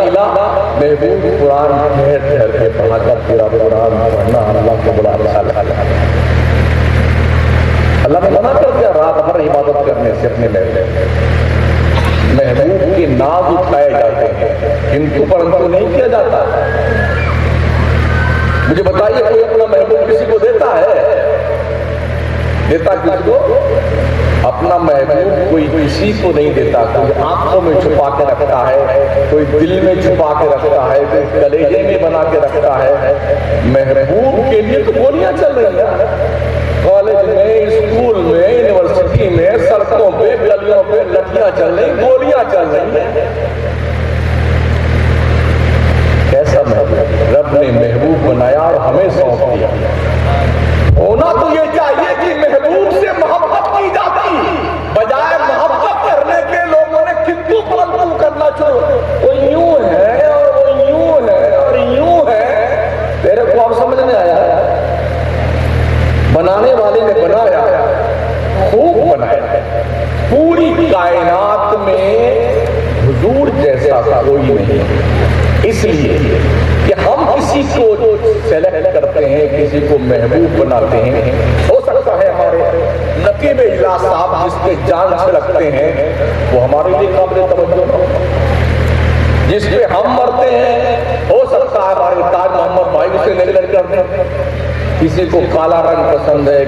ترتیلا محبوب قرآن ٹھہر ٹھہر کے پڑھا کر تیرا قرآن پڑھنا اللہ کو بڑا اچھا لگا۔ اللہ نے منع کر دیا رات بھر عبادت کرنے سے اپنے محبوب کے ناز اٹھائے جاتے ہیں، کنتو پرنتو نہیں کیا جاتا۔ مجھے بتائیے کوئی اپنا محبوب کسی کو دیتا ہے؟ دیتا کسی کو؟ اپنا محبوب کوئی کسی کو نہیں دیتا، کوئی آنکھوں میں چھپا کے رکھتا ہے، کوئی دل میں چھپا کے رکھتا ہے، کوئی کلیجے میں بنا کے رکھتا ہے۔ محبوب کے لیے تو گولیاں چل رہی ہیں، کالج میں، اسکول میں، یونیورسٹی میں، سڑکوں پہ، گلیوں پہ لٹیاں چل رہی، گولیاں چل رہی ہیں۔ کیسا محبوب؟ رب نے محبوب بنایا اور ہمیں سونپ دیا۔ ہونا تو یہ چاہیے کہ محبوب سے محبت کی جاتی، بجائے محبت کرنے کے لوگوں نے کنتو پرنتو کرنا شروع۔ وہ یوں ہے اور وہ یوں ہے اور یوں ہے۔ تیرے کو اب سمجھ نہیں آیا؟ بنانے والے نے بنایا، خوب بنایا۔ پوری کائنات میں حضور جیسا کوئی نہیں، اس لیے کہ ہم کسی کو سلیکٹ کرتے ہیں، کسی کو محبوب بناتے ہیں۔ ہو سکتا ہے ہمارے نقیب اجلاس صاحب جس پہ جان چھڑکتے ہیں وہ ہمارے لیے قابل توجہ ہو، جس پہ ہم مرتے ہیں ہو سکتا ہے ہمارے تاج محمد بھائی اسے نیگلیکٹ کرتے ہیں۔ کسی کو کالا رنگ پسند ہے،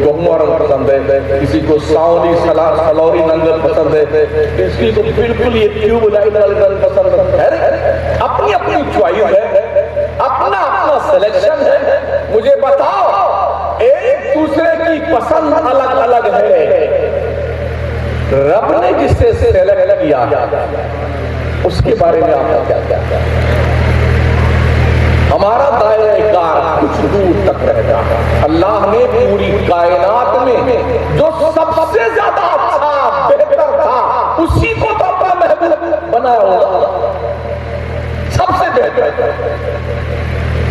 گہما رنگ پسند ہے، کسی کو ساؤلی سلوری رنگ پسند ہے، کسی کو بالکل یہ ٹیوب لائٹ رنگ پسند ہے۔ اپنی اپنی چوائس ہے، اپنا اپنا سلیکشن ہے۔ مجھے بتاؤ، ایک دوسرے کی پسند الگ الگ ہے، رب نے جس سے سلیکٹ کیا اس کے بارے میں آپ کا کیا کیا؟ ہمارا دائرہ کار کچھ دور تک رہتا ہے۔ اللہ نے پوری کائنات میں جو سب سے زیادہ اچھا بہتر تھا اسی کو تو اپنا محبوب بنایا ہوگا، سب سے بہتر۔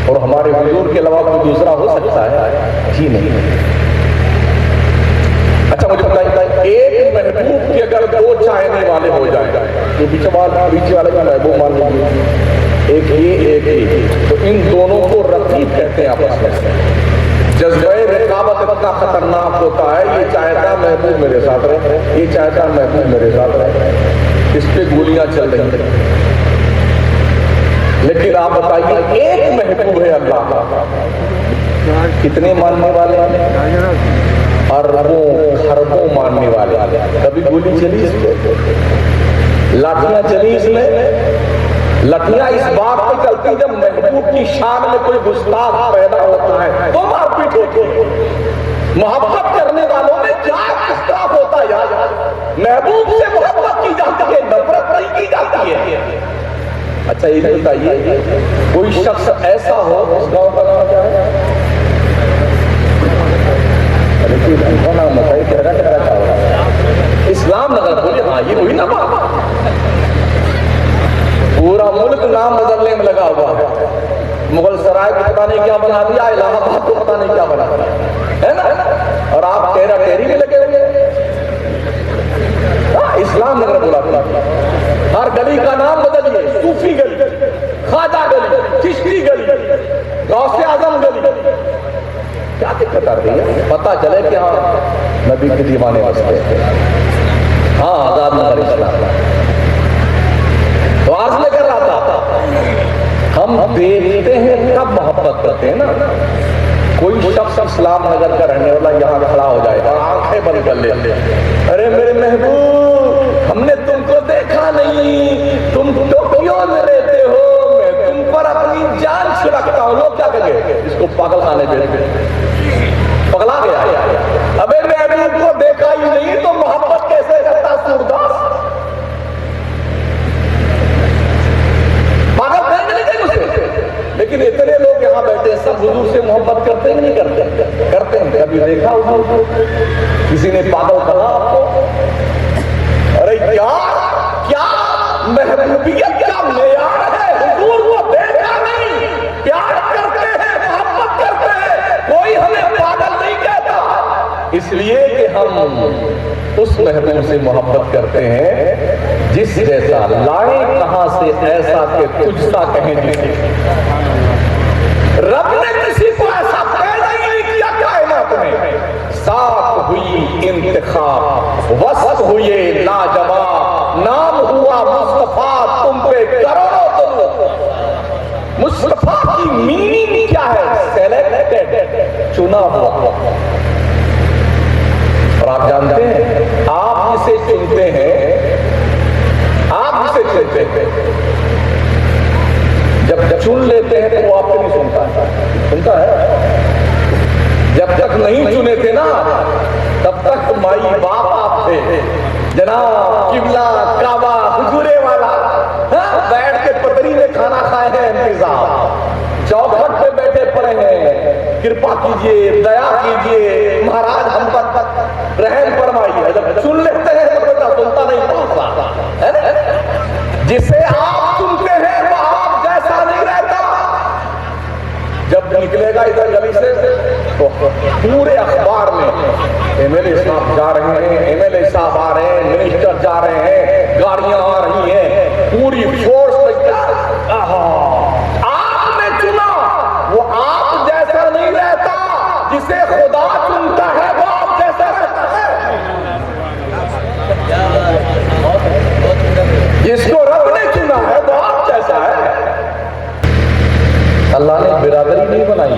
اور ہمارے حضور کے علاوہ کوئی دوسرا ہو سکتا ہے؟ جی نہیں۔ اچھا مجھے بتائیے، ایک محبوب کے اگر دو چاہنے والے ہو جائیں تو پیچھے والے کا محبوب مان لیجیے، ایک یہ ایک ہی، تو ان دونوں کو رقیب کہتے ہیں آپس میں۔ جذبہ رقابت اتنا خطرناک ہوتا ہے، یہ چاہتا محبوب میرے ساتھ رہے، یہ چاہتا محبوب میرے ساتھ رہے، اس پہ گولیاں چل رہی ہیں۔ لیکن آپ بتائیے ایک محبوب ہے اللہ کا، کتنے ماننے والے ہیں؟ اربوں خربوں ماننے والے۔ کبھی گولی چلی اس پہ؟ لاٹھیاں چلی اس میں؟ لٹیاں اس بات پہ چلتی جب محبوب کی شان میں کوئی گستاخ پیدا ہوتا ہے تو مار پیٹ ہوتی ہے۔ محبت کرنے والوں میں کیا گستاخ ہوتا ہے یار؟ محبوب سے محبت کی جاتی ہے، نفرت نہیں کی جاتی ہے۔ اچھا یہ بتائیے، کوئی شخص ایسا ہو، اس گاؤں کا نام کیا ہے؟ نام بتائیے، کہنا چاہ رہا ہے اسلام نگر۔ بولے ہاں یہ وہی نام، پورا ملک نام بدلنے میں لگا ہوا ہے۔ مغل سرائے کو پتہ نہیں کیا بنا دیا، الہ آباد کو پتہ نہیں کیا بنا دیا، ہے نا؟ اور آپ ٹیرا ٹیری میں لگے ہوئے۔ اسلام نگر بولا تھا، ہر گلی کا نام بدلیے، صوفی گلی، خواجہ گلی، چشتی گلی، غوث اعظم گلی۔ کیا دقت آ رہی ہے؟ پتہ چلے کہ ہاں نبی کے دیوانے بستے ہیں، ہاں آزاد نگر اسلام۔ تو عرض میں کر رہا تھا، ہم دیکھتے ہیں کب محبت کرتے ہیں نا۔ کوئی شخص اسلام نگر کا رہنے والا یہاں کھڑا ہو جائے اور آنکھیں بند کر لے، ارے میرے محبوب ہم نے تم کو دیکھا نہیں، تم ٹوکیو میں رہتے ہو، میں تم پر اپنی جان چھڑکتا ہوں۔ لوگ کیا کہیں گے؟ اس کو پاگل خانے پگلا گیا۔ ابے محبوب کو دیکھا ہی نہیں تو محبت کیسے کرتا سورداس؟ لیکن اتنے لوگ یہاں بیٹھے سب حضور سے محبت کرتے ہیں نہیں کرتے؟ کرتے ہیں۔ کبھی دیکھا حضور کو؟ کسی نے پاگل کہا آپ کو؟ ارے کیا محبوبیت کا معیار ہے؟ حضور کو دیکھا نہیں، پیار کرتے ہیں، محبت کرتے ہیں، کوئی ہمیں پاگل نہیں کہتا۔ اس لیے کہ ہم اس محبوب سے محبت کرتے ہیں جس جیسا لائے کہاں سے ایسا کہ تجھ سا کہیں جسے. رب نے کسی کو ایسا پیدا ہی نہیں کیا کائنات میں. ساتھ ہوئی انتخاب، وسط ہوئے لاجواب، نام ہوا مصطفیٰ تم پہ کروڑوں دلو. مصطفیٰ کی میننگ کیا ہے؟ سیلیکٹڈ، چنا ہوا. اور آپ جانتے ہیں آپ جسے چنتے ہیں، آپ جسے چنتے ہیں، جب چن لیتے ہیں تو وہ آپ کو نہیں سنتا ہے. سنتا ہے؟ جب تک نہیں چنے تھے نا تب تک مائی باپ آپ تھے. جناب قبلہ کعبہ حضورے والا بیٹھ کے پتری میں کھانا کھائے ہیں، انتظام چوکھٹ پہ بیٹھے پڑے ہیں. کرپا کیجئے، دیا کیجئے مہاراج، ہم پر رحم فرمائیے. جب چن لیتے ہیں تو بیٹا سنتا نہیں پڑتا. جسے آپ سنتے ہیں وہ آپ جیسا نہیں رہتا. جب نکلے گا ادھر گلی سے تو پورے اخبار میں ایم ایل اے صاحب جا رہے ہیں، ایم ایل اے صاحب آ رہے ہیں، منسٹر جا رہے ہیں، گاڑیاں آ رہی ہیں، پوری فورس. آپ نے چنا، وہ آپ جیسا نہیں رہتا. جسے خدا چنتا ہے وہ آپ جیسا رہتا ہے. جس کو رب نے چنا ہے وہ آپ جیسا ہے. اللہ نے برادری نہیں بنائی،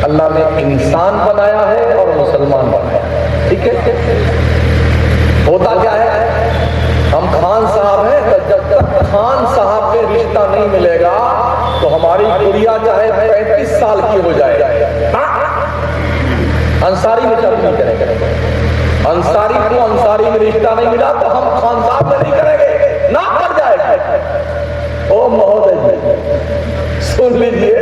اللہ نے انسان بنایا ہے اور مسلمان بنایا ہے. ٹھیک ہے؟ ہوتا کیا ہے، ہم خان صاحب ہیں، تو جب تک خان صاحب میں رشتہ نہیں ملے گا تو ہماری گڑیا چاہے 35 سال کی ہو جائے، انصاری میں چل نہیں کریں گے. انصاری کو انصاری میں رشتہ نہیں ملا تو ہم خان صاحب میں نہیں کریں گے، نہ پڑ جائے گا. او مہودے جی سن لیجئے،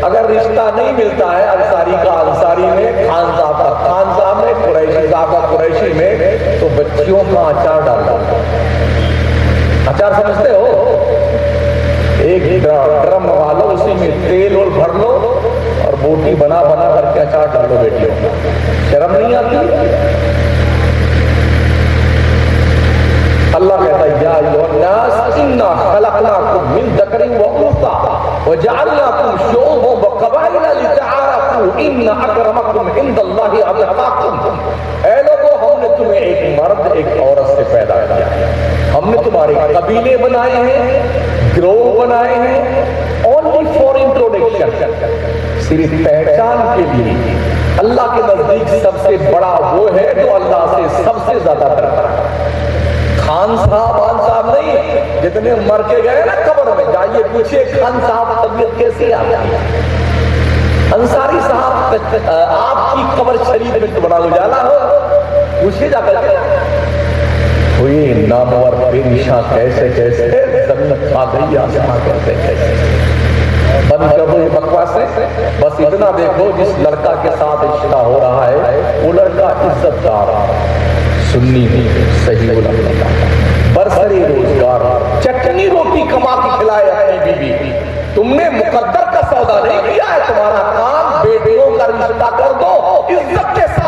اگر رشتہ نہیں ملتا ہے انصاری کا انصاری میں، خان صاحب کا خان صاحب میں، قریشی صاحب کا قریشی میں، تو بچیوں کا اچار ڈالتا. اچار سمجھتے ہو؟ ایک ڈرم والو، اسی میں تیل اور بھر لو اور بوٹی بنا بنا کر کے اچار ڈالو بیٹیوں. شرم نہیں آتی؟ اللہ کہتا ہے یا ایھا الناس انا خلقناکم من ذکر و انثى وجعلناکم شعوبا وقبائل لتعارفوا ان اکرمکم عند اللہ اتقاکم. اے لوگوں، ہم نے تمہیں ایک مرد ایک عورت سے پیدا کیا ہے. ہم نے تمہارے قبیلے بنائے ہیں، گروہ بنائے ہیں، only for introduction، صرف پہچان کے لیے. اللہ کے نزدیک سب سے بڑا وہ ہے جو اللہ سے سب سے زیادہ ڈرتا ہے. خان صاحب آن صاحب نہیں، جتنے مر کے گئے نا قبر میں، جائیے پوچھئے خان صاحب طبیعت کیسی آتی ہے. انصاری صاحب آپ کی قبر شریف میں بڑا اجالا ہو، پوچھئے جا کر کے ہوئی نامور بے نشاں کیسے کیسے زمین کھا گئی آسمان کیسے کیسے. بند کر دو یہ بکواس ہے. بس اتنا دیکھو جس لڑکا کے ساتھ رشتہ ہو رہا ہے وہ لڑکا عزت دار، سنی صحیح العقیدہ، برسری روزگار، چٹنی روٹی کما کے کھلائے اپنی بیوی. تم نے مقدر کا سودا نہیں کیا ہے. تمہارا کام بیٹیوں کا رشتہ کر دو، عزت کے ساتھ